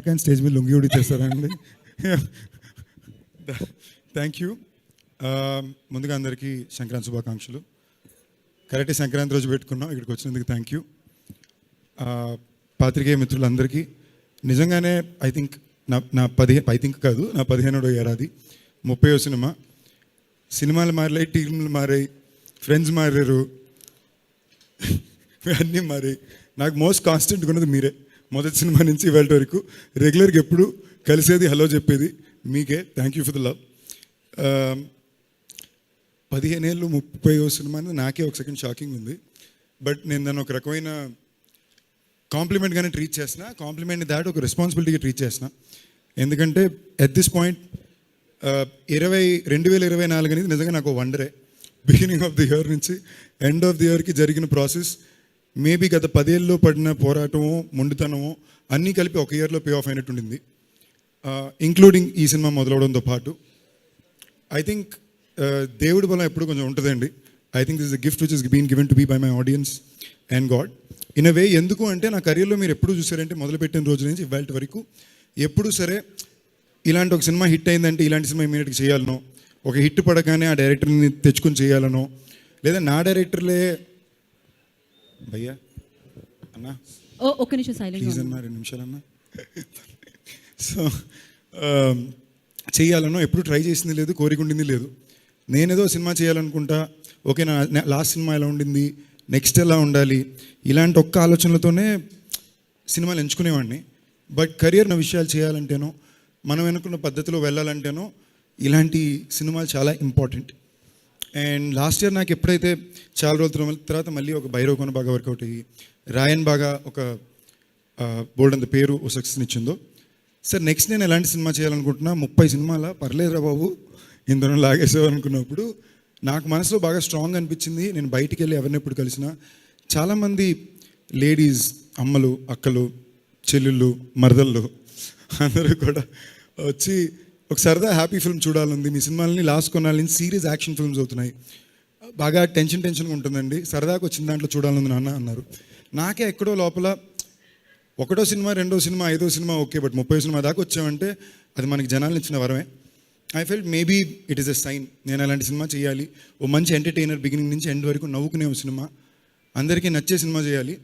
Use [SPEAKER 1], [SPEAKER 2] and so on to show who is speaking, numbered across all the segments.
[SPEAKER 1] కానీ స్టేజ్ మీద లుంగి కూడా చేస్తారండి. Thank you. ముందుగా అందరికీ సంక్రాంతి శుభాకాంక్షలు. కరెక్ట్ సంక్రాంతి రోజు పెట్టుకున్నాం, ఇక్కడికి వచ్చినందుకు థ్యాంక్ యూ. పాత్రికేయ మిత్రులందరికీ నిజంగానే ఐ థింక్ నా 15వ ఏడాది 30వ సినిమా. సినిమాలు మారాయి, టీంలు మారాయి, ఫ్రెండ్స్ మారారు, అన్నీ మారాయి. నాకు మోస్ట్ కాన్స్టెంట్గా ఉన్నది మీరే. మొదటి సినిమా నుంచి ఇవాళ వరకు రెగ్యులర్గా ఎప్పుడు కలిసేది, హలో చెప్పేది మీకే. Thank you for the love. 15 ఏళ్ళు 30వ సినిమా అనేది నాకే ఒక సెకండ్ షాకింగ్ ఉంది. బట్ నేను దాన్ని ఒక రకమైన కాంప్లిమెంట్గానే ట్రీట్ చేసిన, కాంప్లిమెంట్ని దాటి ఒక రెస్పాన్సిబిలిటీగా ట్రీట్ చేసిన. ఎందుకంటే ఎట్ దిస్ పాయింట్ 2024 అనేది నిజంగా నాకు వండరే. బిగినింగ్ ఆఫ్ ది ఇయర్ నుంచి ఎండ్ ఆఫ్ ది ఇయర్కి జరిగిన ప్రాసెస్ మేబీ గత 10 ఏళ్ళలో పడిన పోరాటమో మొండితనమో అన్నీ కలిపి ఒక ఇయర్లో పే ఆఫ్ అయినట్టుండింది, ఇంక్లూడింగ్ ఈ సినిమా మొదలవడంతో పాటు. ఐ థింక్ దేవుడి బలం ఎప్పుడు కొంచెం ఉంటుందండి. I think this is a gift which is been given to be by my audience and God in a way. ఎందుకు అంటే నా కెరీర్లో మీరు ఎప్పుడు చూసారంటే మొదలుపెట్టిన రోజు నుంచి ఇవాళ వరకు ఎప్పుడు సరే ఇలాంటి ఒక సినిమా హిట్ అయిందంటే ఇలాంటి సినిమా ఇమీడియట్గా చేయాలనో, ఒక హిట్ పడగానే ఆ డైరెక్టర్ని తెచ్చుకొని చేయాలనో, లేదా నా డైరెక్టర్లే భయ్యా అన్నా
[SPEAKER 2] ఒక్క నిమిషం సైలెంట్
[SPEAKER 1] ప్లీజ్ అన్నా 2 నిమిషాలన్నా సో చేయాలనో ఎప్పుడు ట్రై చేసింది లేదు, కోరిక ఉండింది లేదు. నేనేదో సినిమా చేయాలనుకుంటా, ఓకే నా లాస్ట్ సినిమా ఎలా ఉండింది, నెక్స్ట్ ఎలా ఉండాలి, ఇలాంటి ఒక్క ఆలోచనలతోనే సినిమాలు ఎంచుకునేవాడిని. బట్ కెరియర్ నా విషయాలు చేయాలంటేనో, మనం అనుకున్న పద్ధతిలో వెళ్ళాలంటేనో ఇలాంటి సినిమాలు చాలా ఇంపార్టెంట్. అండ్ లాస్ట్ ఇయర్ నాకు ఎప్పుడైతే చాలా రోజుల తర్వాత మళ్ళీ ఒక భైరవకొన బాగా వర్కౌట్ అయ్యి, రాయన్ బాగా ఒక బోల్డ్ అంత పేరు ఓ సక్సెస్ని ఇచ్చిందో, సార్ నెక్స్ట్ నేను ఎలాంటి సినిమా చేయాలనుకుంటున్నా, 30 సినిమాల పర్లేదురా బాబు ఇందులో లాగేసావు అనుకున్నప్పుడు నాకు మనసులో బాగా స్ట్రాంగ్ అనిపించింది. నేను బయటికి వెళ్ళి ఎవరిని ఎప్పుడు కలిసినా చాలామంది లేడీస్, అమ్మలు, అక్కలు, చెల్లెళ్ళు, మరదళ్ళు అందరూ కూడా వచ్చి ఒక సరదా హ్యాపీ ఫిల్మ్ చూడాలంది, మీ సినిమాలని లాస్ట్ కొన్నాళ్ళ నుంచి సీరియస్ యాక్షన్ ఫిల్మ్స్ అవుతున్నాయి, బాగా టెన్షన్గా ఉంటుందండి, సరదాగా వచ్చిన దాంట్లో చూడాలని నాన్న అన్నారు. నాకే ఎక్కడో లోపల 1వ సినిమా, 2వ సినిమా, 5వ సినిమా ఓకే, బట్ 30వ సినిమా దాకా వచ్చామంటే అది మనకి జనాలను ఇచ్చిన వరమే. I felt maybe it is a sign, నేను అలాంటి సినిమా చేయాలి, ఓ మంచి ఎంటర్టైనర్ బిగినింగ్ నుంచి ఎండ్ వరకు నవ్వుకునే ఒక సినిమా, అందరికీ నచ్చే సినిమా చేయాలి.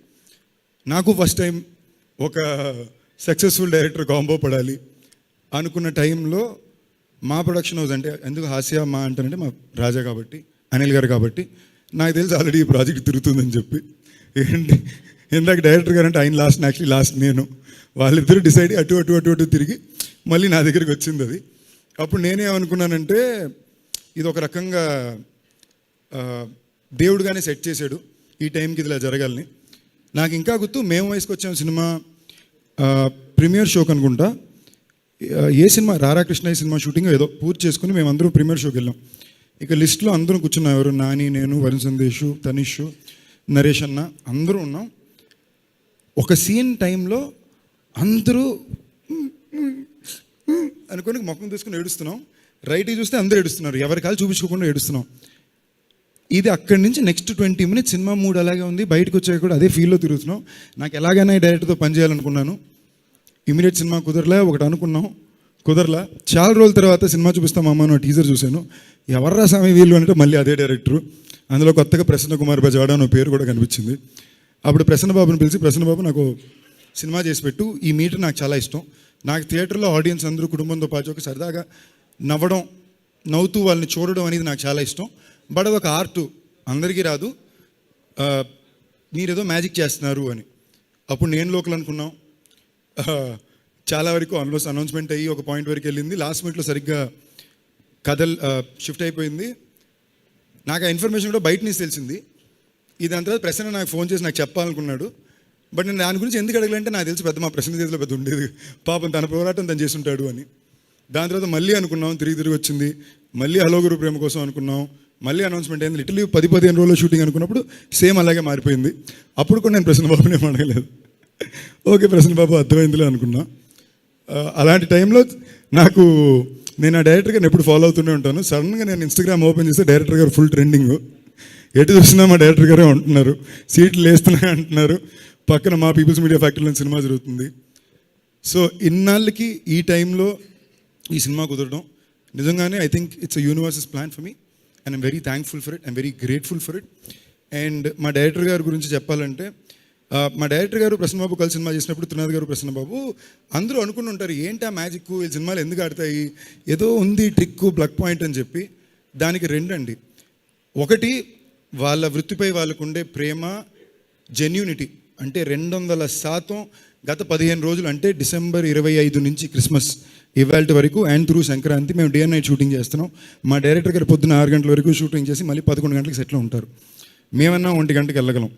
[SPEAKER 1] నాకు ఫస్ట్ టైం ఒక సక్సెస్ఫుల్ డైరెక్టర్ కాంబో పడాలి అనుకున్న టైంలో మా ప్రొడక్షన్ హౌస్, అంటే ఎందుకు హాస్య మా అంటానంటే మా రాజా కాబట్టి, అనిల్ గారు కాబట్టి, నాకు తెలిసి ఆల్రెడీ ఈ ప్రాజెక్ట్ తిరుగుతుందని చెప్పి, ఏంటి ఇందాక డైరెక్టర్ గారు అంటే ఆయన లాస్ట్ నేను, వాళ్ళిద్దరూ డిసైడ్ అటు తిరిగి మళ్ళీ నా దగ్గరికి వచ్చింది అది. అప్పుడు నేనేమనుకున్నానంటే ఇది ఒక రకంగా దేవుడుగానే సెట్ చేశాడు ఈ టైంకి ఇది ఇలా జరగాలని. నాకు ఇంకా గుర్తు, మేము వయసుకు వచ్చాము సినిమా ప్రీమియర్ షోకి అనుకుంటా, ఏ సినిమా రారాకృష్ణ సినిమా షూటింగ్ ఏదో పూర్తి చేసుకుని మేమందరూ ప్రీమియర్ షోకి వెళ్ళాం. ఇక లిస్ట్లో అందరూ కూర్చున్నాం, ఎవరు నాని, నేను, వరుణ్ సందేశ్, తనిష్, నరేష్ అన్న అందరూ ఉన్నాం. ఒక సీన్ టైంలో అందరూ అనుకొని ముఖం తీసుకుని ఏడుస్తున్నాం, రైట్కి చూస్తే అందరూ ఏడుస్తున్నారు, ఎవరి కాలు చూపించుకోకుండా ఏడుస్తున్నాం. ఇది అక్కడి నుంచి నెక్స్ట్ 20 మినిట్స్ సినిమా మూడ్ అలాగే ఉంది, బయటకు వచ్చాక కూడా అదే ఫీల్లో తిరుగుతున్నాం. నాకు ఎలాగైనా డైరెక్టర్తో పనిచేయాలనుకున్నాను, ఇమీడియట్ సినిమా కుదరలే, ఒకటి అనుకున్నాం కుదరలా. చాలా రోజుల తర్వాత సినిమా చూపిస్తాం అమ్మ అని టీజర్ చూశాను, ఎవర్రా స్వామి వీళ్ళు అంటే మళ్ళీ అదే డైరెక్టరు, అందులో కొత్తగా ప్రసన్న కుమార్ బజవాడ అనే పేరు కూడా కనిపించింది. అప్పుడు ప్రసన్న బాబుని పిలిచి, ప్రసన్న బాబు నాకు సినిమా చేసి పెట్టు, ఈ మీటర్ నాకు చాలా ఇష్టం, నాకు థియేటర్లో ఆడియన్స్ అందరూ కుటుంబంతో పాటు ఒక సరదాగా నవ్వడం, నవ్వుతూ వాళ్ళని చూడడం అనేది నాకు చాలా ఇష్టం, బట్ అదొక ఆర్ట్, అందరికీ రాదు, మీరేదో మ్యాజిక్ చేస్తున్నారు అని. అప్పుడు నేను లోకల్ అనుకున్నాం, చాలా వరకు అనౌన్స్మెంట్ అయ్యి ఒక పాయింట్ వరకు వెళ్ళింది, లాస్ట్ మినిట్లో సరిగ్గా కథలు షిఫ్ట్ అయిపోయింది. నాకు ఆ ఇన్ఫర్మేషన్ కూడా బయట నుంచి తెలిసింది. దాని తర్వాత ప్రసన్న నాకు ఫోన్ చేసి నాకు చెప్పాలనుకున్నాడు, బట్ నేను దాని గురించి ఎందుకు అడగలంటే నాకు తెలిసి పెద్ద మా ప్రసన్న చేతిలో పెద్ద ఉండేది, పాపం తన పోరాటం తను చేసి ఉంటాడు అని. దాని తర్వాత మళ్ళీ అనుకున్నాం, తిరిగి వచ్చింది, మళ్ళీ హలో గురు ప్రేమ కోసం అనుకున్నాం, మళ్ళీ అనౌన్స్మెంట్ అయింది. లిటరలీ 10-15 రోజుల్లో షూటింగ్ అనుకున్నప్పుడు సేమ్ అలాగే మారిపోయింది. అప్పుడు కూడా నేను ప్రసన్న బాబుని ఏం అడగలేదు, ఓకే ప్రసన్న బాబు అర్థమైందిలే అనుకున్నా. అలాంటి టైంలో నాకు, నేను ఆ డైరెక్టర్ గారిని ఎప్పుడు ఫాలో అవుతూనే ఉంటాను. సడన్గా నేను ఇన్స్టాగ్రామ్ ఓపెన్ చేస్తే డైరెక్టర్ గారు ఫుల్ ట్రెండింగ్, ఎటు చూసినా మా డైరెక్టర్ గారే ఉంటున్నారు, సీట్లు వేస్తున్నాయి అంటున్నారు, పక్కన మా పీపుల్స్ మీడియా ఫ్యాక్టరీలో సినిమా జరుగుతుంది. సో ఇన్నాళ్ళకి ఈ టైంలో ఈ సినిమా కుదరడం నిజంగానే I think it's a universes plan for me and I'm very thankful for it, I'm very grateful for it. And మా డైరెక్టర్ గారి గురించి చెప్పాలంటే మా డైరెక్టర్ గారు ప్రసన్నబాబు కలిసి సినిమా చేసినప్పుడు త్రినాథ్ గారు ప్రసన్నబాబు అందరూ అనుకుని ఉంటారు ఏంటి ఆ మ్యాజిక్ ఈ సినిమాలు ఎందుకు ఆడతాయి, ఏదో ఉంది ట్రిక్ బ్లక్ పాయింట్ అని చెప్పి. దానికి రెండండి. ఒకటి వాళ్ళ వృత్తిపై వాళ్ళకు ఉండే ప్రేమ, జెన్యూనిటీ. అంటే 200% గత 15 రోజులు అంటే డిసెంబర్ 25 నుంచి క్రిస్మస్ ఇవాళ వరకు అండ్ త్రూ సంక్రాంతి మేము డే అండ్ నైట్ షూటింగ్ చేస్తున్నాం. మా డైరెక్టర్ గారు పొద్దున్న 6 గంటల వరకు షూటింగ్ చేసి మళ్ళీ 11 గంటలకు సెట్లో ఉంటారు. మేమన్నా 1 గంటకి వెళ్ళగలం.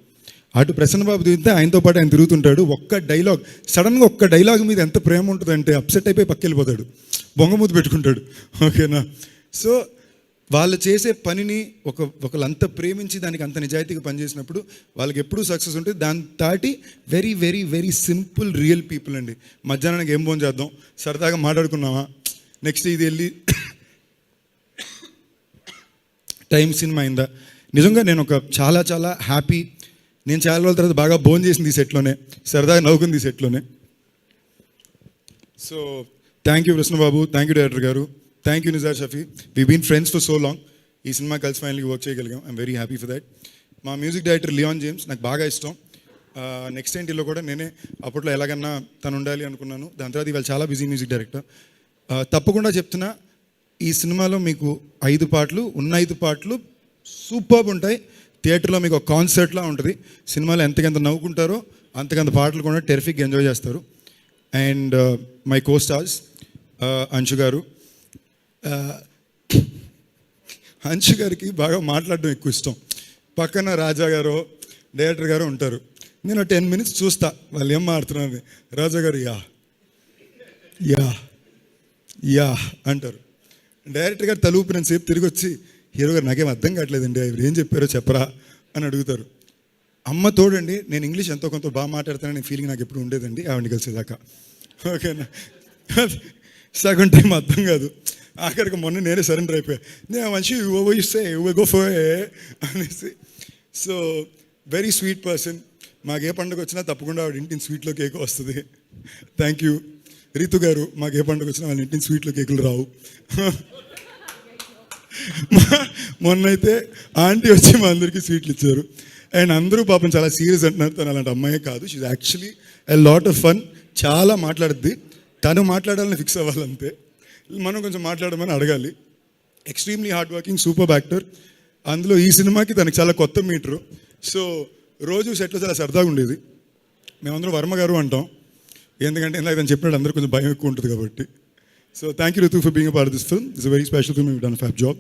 [SPEAKER 1] అటు ప్రసన్నబాబు తిరిగితే ఆయనతో పాటు ఆయన తిరుగుతుంటాడు. ఒక్క డైలాగ్ సడన్గా ఒక్క డైలాగ్ మీద ఎంత ప్రేమ ఉంటుందంటే అప్సెట్ అయిపోయి పక్కెళ్ళిపోతాడు, బొంగమూతి పెట్టుకుంటాడు. ఓకేనా? సో వాళ్ళు చేసే పనిని ఒకళ్ళంతా ప్రేమించి దానికి అంత నిజాయితీగా పనిచేసినప్పుడు వాళ్ళకి ఎప్పుడూ సక్సెస్ ఉంటుంది. దాని తాటి very very very simple real people అండి. మధ్యాహ్నానికి ఏం భోజనం చేద్దాం, సరదాగా మాట్లాడుకున్నామా, నెక్స్ట్ ఇది వెళ్ళి టైం సినిమా అయిందా. నిజంగా నేను చాలా చాలా హ్యాపీ. నేను చాలా రోజుల తర్వాత బాగా భోజనం చేసింది ఈ సెట్లోనే, సరదాగా నవ్వుకుంది ఈ సెట్లోనే. So thank you Krishnababu, thank you director గారు, thank you Nizar Shafi. We been friends for so long. ఈ సినిమా కలిసి ఫైనల్గా వర్క్ చేయగలిగాం. I'm very happy for that. మా మ్యూజిక్ డైరెక్టర్ లియాన్ జేమ్స్ నాకు బాగా ఇష్టం. నెక్స్ట్ ఏంటిలో కూడా నేనే అప్పట్లో ఎలాగన్నా తను ఉండాలి అనుకున్నాను. దాని తర్వాత ఇవాళ చాలా బిజీ మ్యూజిక్ డైరెక్టర్. తప్పకుండా చెప్తున్నా, ఈ సినిమాలో మీకు 5 పాటలు ఉన్న 5 పాటలు సూపర్బ్ ఉంటాయి. థియేటర్లో మీకు ఒక కాన్సర్ట్లా ఉంటుంది. సినిమాలో ఎంతకంత నవ్వుకుంటారో అంతకంత పాటలు కూడా టెరిఫిక్గా ఎంజాయ్ చేస్తారు. And my co stars Anshu గారు. అంశు గారికి బాగా మాట్లాడడం ఎక్కువ ఇష్టం. పక్కన రాజా గారు డైరెక్టర్ గారు ఉంటారు. నేను 10 మినిట్స్ చూస్తా వాళ్ళు ఏం మాట్లాడుతున్నారని. రాజా గారు యా యా యా అంటారు. డైరెక్టర్ గారు తలూపినంత సేపు తిరిగి వచ్చి హీరో గారు నాకేం అర్థం కావట్లేదండి, ఆయన ఏం చెప్పారో చెప్పరా అని అడుగుతారు. అమ్మ తోడండి, నేను ఇంగ్లీష్ ఎంతో కొంత బాగా మాట్లాడతానని ఫీలింగ్ నాకు ఎప్పుడు ఉండేదండి ఆవిడని కలిసేదాకా. ఓకేనా? సగం టైం అర్థం కాదు. ఆఖరికి మొన్న నేనే సరెండర్ అయిపోయా. నేను మంచి ఇస్తే గో ఫర్ అనేసి. So very sweet person. మాకు ఏ పండుగ వచ్చినా తప్పకుండా ఆవిడ ఇంటిని స్వీట్లో కేక్ వస్తుంది. Thank you. రీతు గారు, మాకు ఏ పండుగ వచ్చినా వాళ్ళ ఇంటిని స్వీట్లో కేకులు రావు. మొన్నైతే ఆంటీ వచ్చి మా అందరికీ స్వీట్లు ఇచ్చారు. అండ్ అందరూ పాపం చాలా సీరియస్ అంటున్నారు. తను అలాంటి అమ్మాయే కాదు. She actually a lot of fun. చాలా మాట్లాడుద్ది. తను మాట్లాడాలని ఫిక్స్ అవ్వాలంతే, మనం కొంచెం మాట్లాడమని అడగాలి. Extremely hard working, super actor. అందులో ఈ సినిమాకి తనకి చాలా కొత్త మీటరు. సో రోజు సెట్లో చాలా సరదాగా ఉండేది. మేమందరం వర్మ గారు అంటాం, ఎందుకంటే ఇందాక తను చెప్పినట్టు అందరూ కొంచెం భయం ఎక్కువ ఉంటుంది కాబట్టి. So thank you Ritu for being a part of this film. It's a very special film. You done a fab job.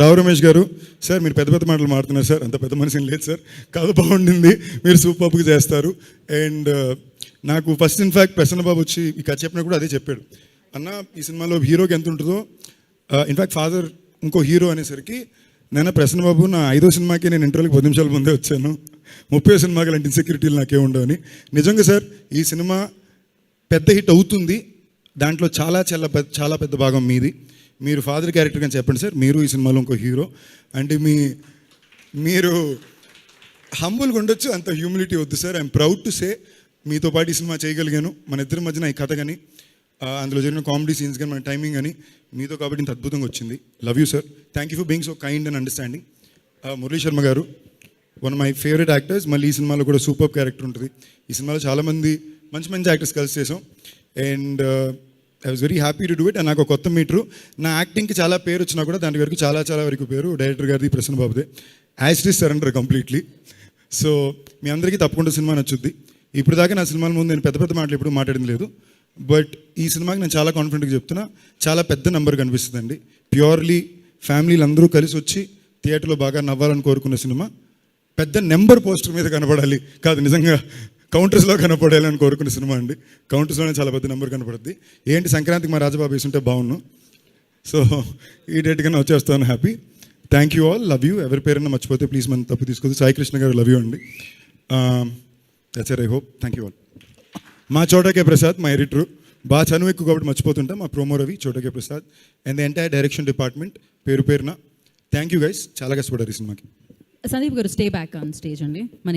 [SPEAKER 1] Rao Ramesh గారు, సార్ మీరు పెద్ద పెద్ద మాటలు మాడుతున్నారు సార్, అంత పెద్ద మనిషి లేదు సార్, కథ బాగుండింది, మీరు సూపర్గా చేస్తారు. అండ్ నాకు ఫస్ట్ ఇన్ఫ్యాక్ట్ ప్రసన్నబాబు వచ్చి ఈ కథ చెప్పినప్పుడు కూడా అదే చెప్పాడు. అన్న ఈ సినిమాలో హీరోకి ఎంత ఉంటుందో, ఇన్ఫ్యాక్ట్ ఫాదర్ ఇంకో హీరో అనేసరికి నేను ప్రసన్నబాబు నా 5వ సినిమాకి నేను ఇంటర్వ్యూకి 10 నిమిషాల ముందే వచ్చాను, 30వ సినిమాకి అలాంటి ఇన్సెక్యూరిటీలు నాకే ఉండవని. నిజంగా సార్ ఈ సినిమా పెద్ద హిట్ అవుతుంది. దాంట్లో చాలా పెద్ద భాగం మీది. మీరు ఫాదర్ క్యారెక్టర్ కానీ చెప్పండి సార్. మీరు ఈ సినిమాలో ఇంకో హీరో అంటే మీరు హంబుల్గా ఉండొచ్చు, అంత హ్యూమిలిటీ వద్దు sir. I'm proud to say మీతో పాటు ఈ సినిమా చేయగలిగాను. మన ఇద్దరి మధ్యన ఈ కథ కానీ అందులో జరిగిన కామెడీ సీన్స్ కానీ మన టైమింగ్ కానీ మీతో కాబట్టి ఇంత అద్భుతంగా వచ్చింది. Love you sir. Thank you for being so kind and understanding. Murali Sharma గారు, one of my favourite actors. మళ్ళీ ఈ సినిమాలో కూడా సూపర్ క్యారెక్టర్ ఉంటుంది. ఈ సినిమాలో చాలామంది మంచి యాక్టర్స్ కలిసి చేసాం. And I was very happy to do it. And నాకు కొత్త మీటరు. నా యాక్టింగ్కి చాలా పేరు వచ్చినా కూడా దాని వరకు చాలా వరకు పేరు డైరెక్టర్ గారిది, ప్రసన్నబాబుదే. As it is surrender completely. So మీ అందరికీ తప్పకుండా సినిమా నచ్చుద్ది. ఇప్పుడు దాకా నా సినిమాల ముందు నేను పెద్ద మాటలు ఎప్పుడు మాట్లాడింది లేదు. బట్ ఈ సినిమాకి నేను చాలా కాన్ఫిడెంట్గా చెప్తున్నా, చాలా పెద్ద నెంబర్ కనిపిస్తుందండి. ప్యూర్లీ ఫ్యామిలీలు అందరూ కలిసి వచ్చి థియేటర్లో బాగా నవ్వాలని కోరుకున్న సినిమా. పెద్ద నెంబర్ పోస్టర్ మీద కనపడాలి కాదు, నిజంగా కౌంటర్స్లో కనపడాలని కోరుకునే సినిమా అండి. కౌంటర్స్లోనే చాలా పెద్ద నెంబర్ కనపడుద్ది. ఏంటి సంక్రాంతికి మా రాజబాబు వేసుంటే బాగున్నాను. సో ఈ డేట్గానే వచ్చేస్తాను. Happy. Thank you all. Love you. ఎవరి పేరైనా మర్చిపోతే ప్లీజ్ మనం తప్పు తీసుకోవద్దు. సాయి కృష్ణ గారు, లవ్ యూ అండి. That's it. I hope. Thank you all. మా చోటకే ప్రసాద్, మా ఎడిటరు, బాగా చనువు ఎక్కువ కాబట్టి మర్చిపోతుంటా. మా promo Ravi, చోటకే Prasad and the entire direction department పేరున థ్యాంక్ యూ గైస్. చాలా కష్టపడ్డారు ఈ సినిమాకి.
[SPEAKER 2] సందీప్ గారు, స్టే బ్యాక్ ఆన్ స్టేజ్ అండి.